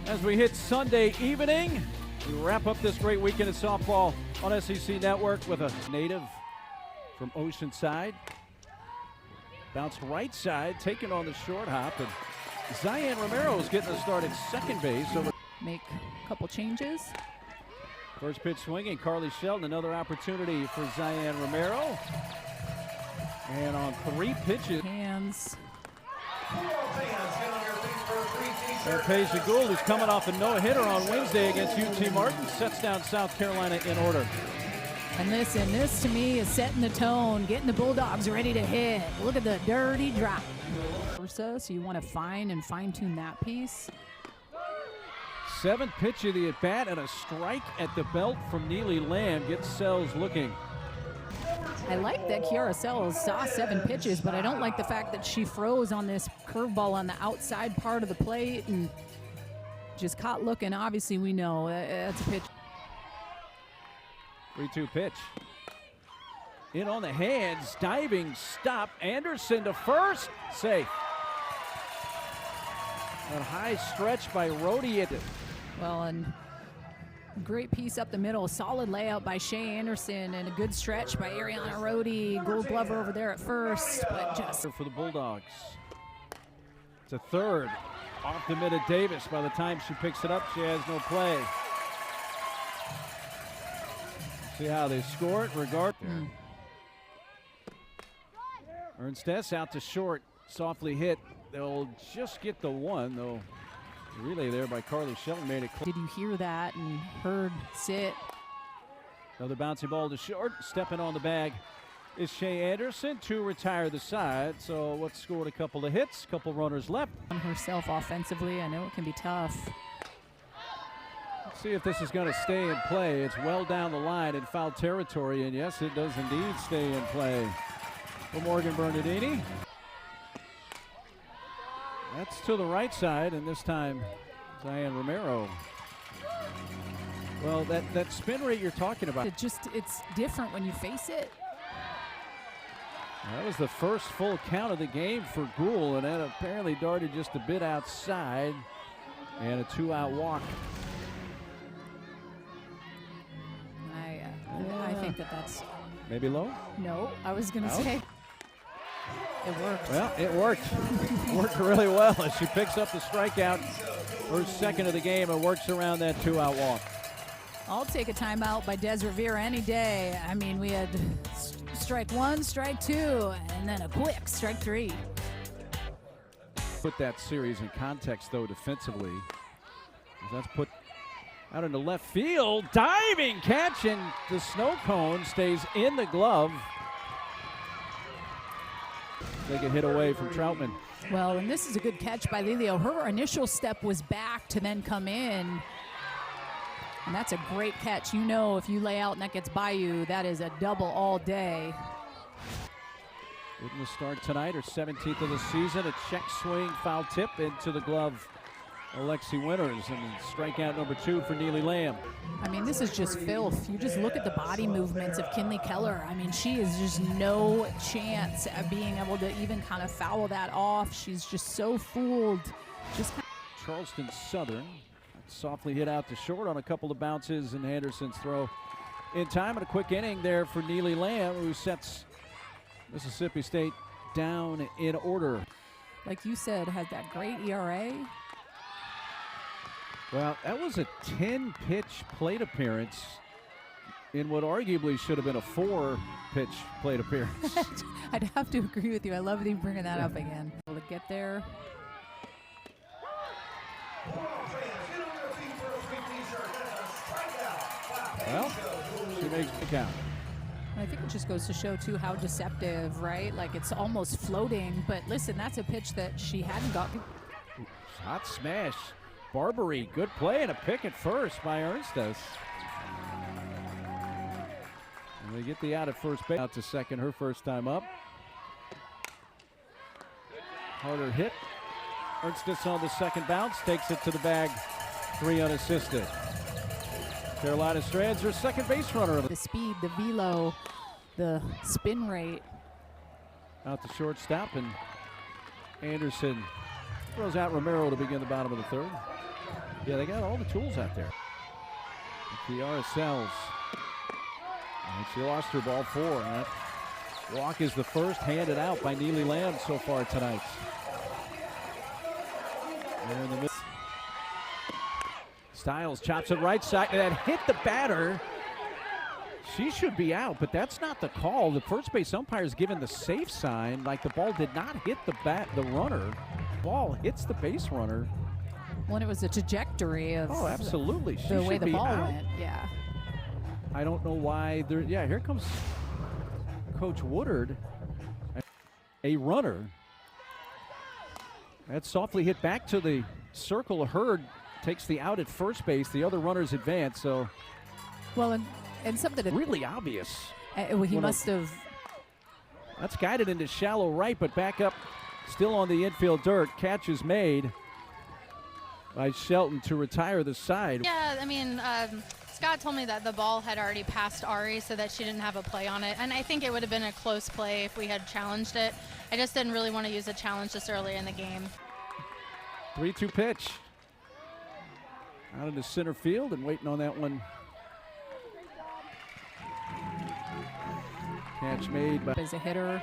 As we hit Sunday evening, we wrap up this great weekend of softball on SEC Network with a native from Oceanside. Bounced right side, taking on the short hop, and Zion Romero is getting a start at second base. Make a couple changes. First pitch swinging, Carly Shelton, another opportunity for Zion Romero. And on 3 pitches. Hands. And Paige Gould, who's coming off a no-hitter on Wednesday against UT Martin, sets down South Carolina in order. And listen, this to me is setting the tone, getting the Bulldogs ready to hit. Look at the dirty drop. So you want to fine-tune that piece. 7th pitch of the at-bat and a strike at the belt from Neely Lamb gets Sells looking. I like that Kiara Sells saw 7 pitches, but I don't like the fact that she froze on this curveball on the outside part of the plate and just caught looking. Obviously, we know that's a pitch. 3-2 pitch. In on the hands, diving stop. Anderson to first, safe. A high stretch by Rhodey. Well, and great piece up the middle, solid layout by Shea Anderson, and a good stretch by Ariana Rhodey. Gold Glover over there at first, but just for the Bulldogs. It's a third off the mid of Davis. By the time she picks it up, she has no play. See how they score it. Ernstess out to short, softly hit. They'll just get the one, though. Relay there by Carly Shelton made it clear. Did you hear that and heard sit? Another bouncy ball to short. Stepping on the bag is Shea Anderson to retire the side. So what's scored a couple of hits, couple runners left. On herself offensively, I know it can be tough. Let's see if this is going to stay in play. It's well down the line in foul territory, and yes, it does indeed stay in play. For Morgan Bernardini. That's to the right side, and this time Zion Romero. Well, that spin rate you're talking about. It's different when you face it. That was the first full count of the game for Gould, and that apparently darted just a bit outside, and a 2-out walk. I think that's maybe low? No, I was going to say. It worked. Well, it worked. Worked really well as she picks up the strikeout. First second of the game and works around that 2-out walk. I'll take a timeout by Des Rivera any day. I mean, we had strike 1, strike 2, and then a quick strike 3. Put that series in context, though, defensively. That's put out into left field. Diving catch, and the snow cone stays in the glove. They get hit away from Troutman. Well, and this is a good catch by Lelio. Her initial step was back to then come in. And that's a great catch. You know, if you lay out and that gets by you, that is a double all day. Getting the start tonight, her 17th of the season. A check swing, foul tip into the glove. Alexi Winters, and strikeout number 2 for Neely Lamb. I mean, this is just filth. You just look at the body movements of Kinley Keller. I mean, she is just no chance of being able to even kind of foul that off. She's just so fooled. Charleston Southern softly hit out to short on a couple of bounces, and Anderson's throw in time. And a quick inning there for Neely Lamb, who sets Mississippi State down in order. Like you said, has that great ERA. Well, that was a 10-pitch plate appearance in what arguably should have been a 4-pitch plate appearance. I'd have to agree with you. I love you bringing that up again. Able to get there. Well, she makes the count. I think it just goes to show, too, how deceptive, right? Like, it's almost floating. But, listen, that's a pitch that she hadn't gotten. Hot smash. Barbary, good play, and a pick at first by Ernstess. And they get the out at first base. Out to second, her first time up. Harder hit. Ernstess on the second bounce, takes it to the bag, 3 unassisted. Carolina Strands, her second base runner. The speed, the velo, the spin rate. Out to shortstop, and Anderson throws out Romero to begin the bottom of the third. Yeah, they got all the tools out there. Kiara Sells. And she lost her ball 4. And that walk is the first handed out by Neely Lamb so far tonight. There in the middle. Stiles chops it right side, and that hit the batter. She should be out, but that's not the call. The first base umpire is given the safe sign, like the ball did not hit the runner. Ball hits the base runner. When it was a trajectory of absolutely. the way the ball went. Yeah. I don't know why. Here comes Coach Woodard. A runner. That's softly hit back to the circle. Hurd takes the out at first base. The other runners advance. So, well, and something that really obvious. He must have. That's guided into shallow right, but back up, still on the infield dirt. Catch is made by Shelton to retire the side. Yeah, I mean, Scott told me that the ball had already passed Ari, so that she didn't have a play on it. And I think it would have been a close play if we had challenged it. I just didn't really want to use a challenge this early in the game. 3-2 pitch. Out into center field and waiting on that one. Catch made by as a hitter.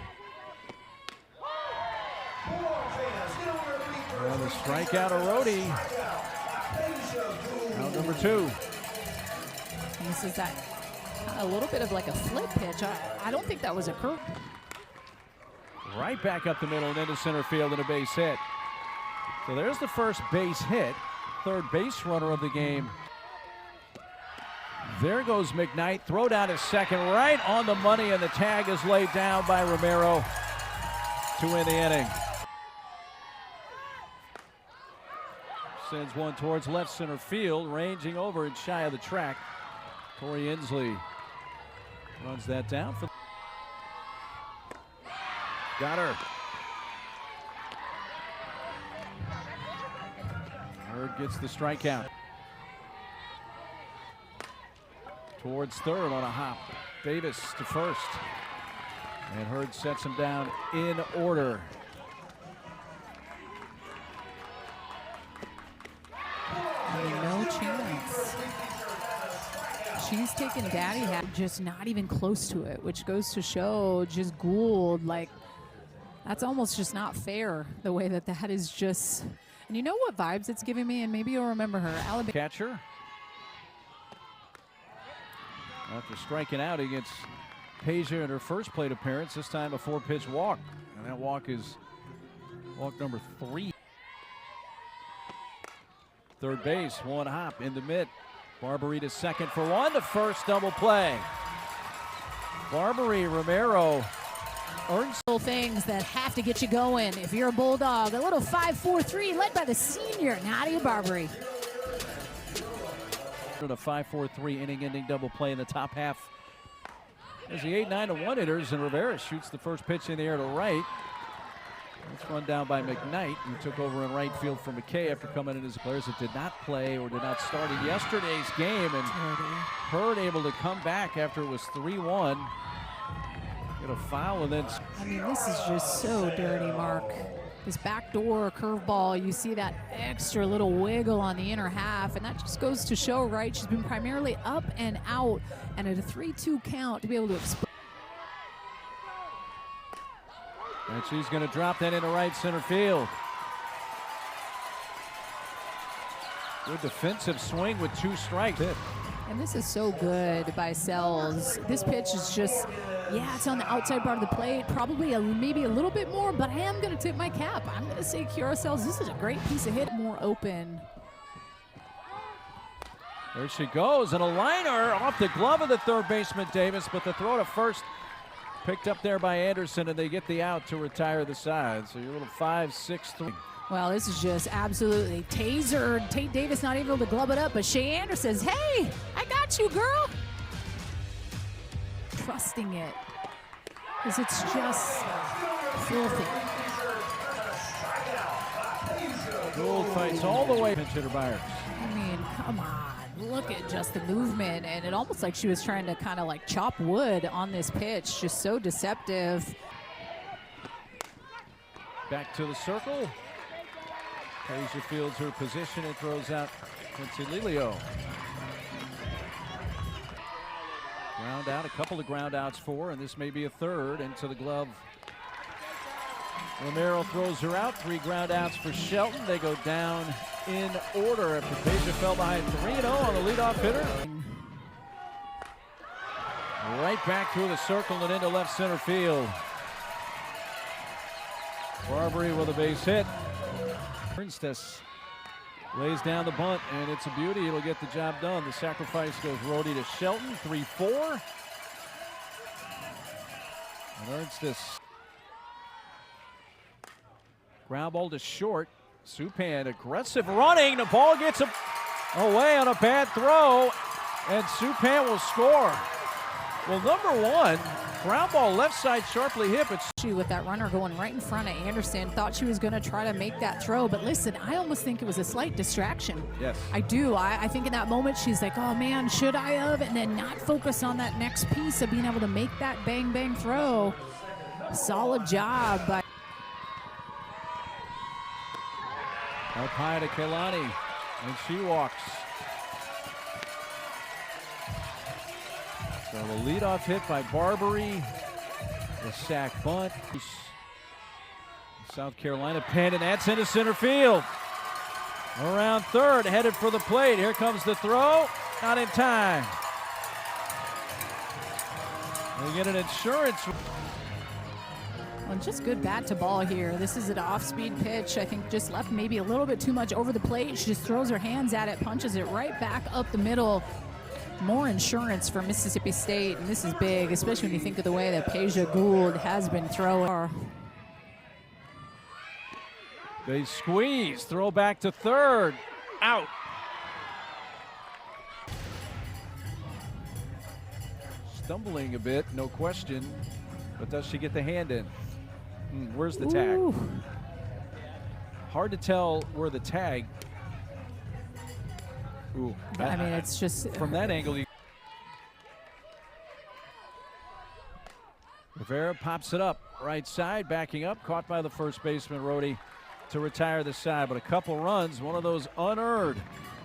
And the strikeout of Rhodey. Out number 2. And this is that a little bit of like a flip pitch. I don't think that was a curve. Right back up the middle and into center field and a base hit. So there's the first base hit. Third base runner of the game. There goes McKnight. Throw down to second, right on the money, and the tag is laid down by Romero to win the inning. Sends one towards left center field, ranging over and shy of the track. Corey Inslee runs that down. Got her. Hurd gets the strikeout. Towards third on a hop. Davis to first. And Hurd sets him down in order. No chance. She's taken Daddy hat, just not even close to it, which goes to show just Gould, like, that's almost just not fair the way that is just. And you know what vibes it's giving me, and maybe you'll remember her. Alabama catcher. After striking out against Peja in her first plate appearance, this time a 4-pitch walk. And that walk is walk number 3. Third base, one hop in the mid. Barbary to second for one. The first double play. Barbary Romero earns things that have to get you going. If you're a Bulldog, a little 5-4-3 led by the senior, Nadia Barbary. A 5-4-3 inning-ending double play in the top half. There's the 8-9-1 hitters, and Rivera shoots the first pitch in the air to right. It's run down by McKnight, who took over in right field for McKay after coming in as players that did not play or did not start in yesterday's game. And Hurd able to come back after it was 3-1. Get a foul and then. I mean, this is just so dirty, Mark. This backdoor curveball, you see that extra little wiggle on the inner half, and that just goes to show, right? She's been primarily up and out, and at a 3-2 count to be able to explode. And she's going to drop that into right center field. Good defensive swing with 2 strikes. And this is so good by Sells. This pitch is just, yeah, it's on the outside part of the plate, probably maybe a little bit more, but I am going to tip my cap. I'm going to say Kiara Sells, this is a great piece of hit, more open. There she goes, and a liner off the glove of the third baseman Davis, but the throw to first picked up there by Anderson, and they get the out to retire the side. So your little 5-6-3. Well, this is just absolutely tasered. Tate Davis not able to glove it up, but Shea Anderson says, hey, I got you, girl. Trusting it, because it's just filthy. Gould fights all the way. Pinch hitter Byers. I mean, come on. Look at just the movement, and it almost like she was trying to kind of like chop wood on this pitch. Just so deceptive. Back to the circle. Peja fields her position and throws out Quincy ground out, a couple of ground outs for, and this may be a third into the glove. Romero throws her out. 3 ground outs for Shelton. They go down in order after Peja fell behind 3-0 on the leadoff hitter. Right back through the circle and into left center field. Barbary with a base hit. Princess lays down the bunt, and it's a beauty. It'll get the job done. The sacrifice goes roadie to Shelton. 3-4. And Ernstis. Ground ball to short. Supan aggressive running. The ball gets away on a bad throw, and Supan will score. Well, number 1, ground ball left side sharply hit, but she with that runner going right in front of Anderson, thought she was going to try to make that throw, but listen, I almost think it was a slight distraction. Yes. I do. I think in that moment she's like, oh man, should I have? And then not focus on that next piece of being able to make that bang bang throw. Solid job by up high to Kelani, and she walks. So the leadoff hit by Barbary, the sack bunt. South Carolina pen, and that's into center field. Around third, headed for the plate. Here comes the throw, not in time. They get an insurance. Well, just good bat to ball here. This is an off-speed pitch. I think just left maybe a little bit too much over the plate. She just throws her hands at it, punches it right back up the middle. More insurance for Mississippi State, and this is big, especially when you think of the way that Peja Gould has been throwing. They squeeze, throw back to third, out. Stumbling a bit, no question, but does she get the hand in? Where's the tag? Ooh. Hard to tell where the tag. Ooh, I mean, it's just from that angle. Rivera pops it up right side, backing up, caught by the first baseman Rhodey to retire the side, but a couple runs, one of those unearned,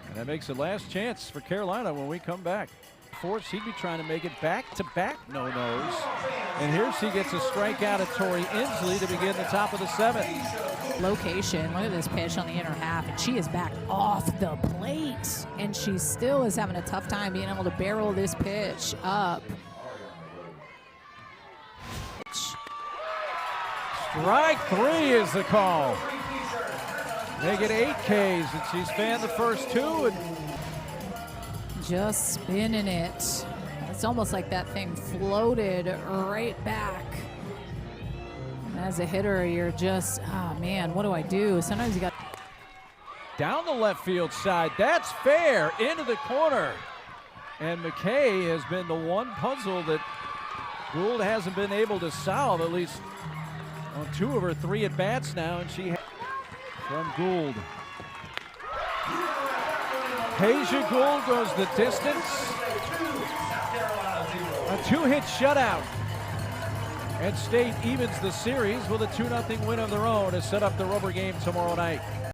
and that makes it last chance for Carolina when we come back. Fourth, she'd be trying to make it back-to-back no-nos, and here she gets a strikeout at Tori Inslee to begin the top of the 7th. Location, look at this pitch on the inner half, and she is back off the plate, and she still is having a tough time being able to barrel this pitch up. Strike 3 is the call. They get 8 Ks, and she's fanned the first 2. And just spinning it. It's almost like that thing floated right back. And as a hitter, you're just, oh man, what do I do? Sometimes you got down the left field side. That's fair into the corner. And McKay has been the one puzzle that Gould hasn't been able to solve, at least on 2 of her 3 at-bats now, and she from Gould. Peja Gould goes the distance. A 2-hit shutout. And State evens the series with a 2-0 win of their own to set up the rubber game tomorrow night.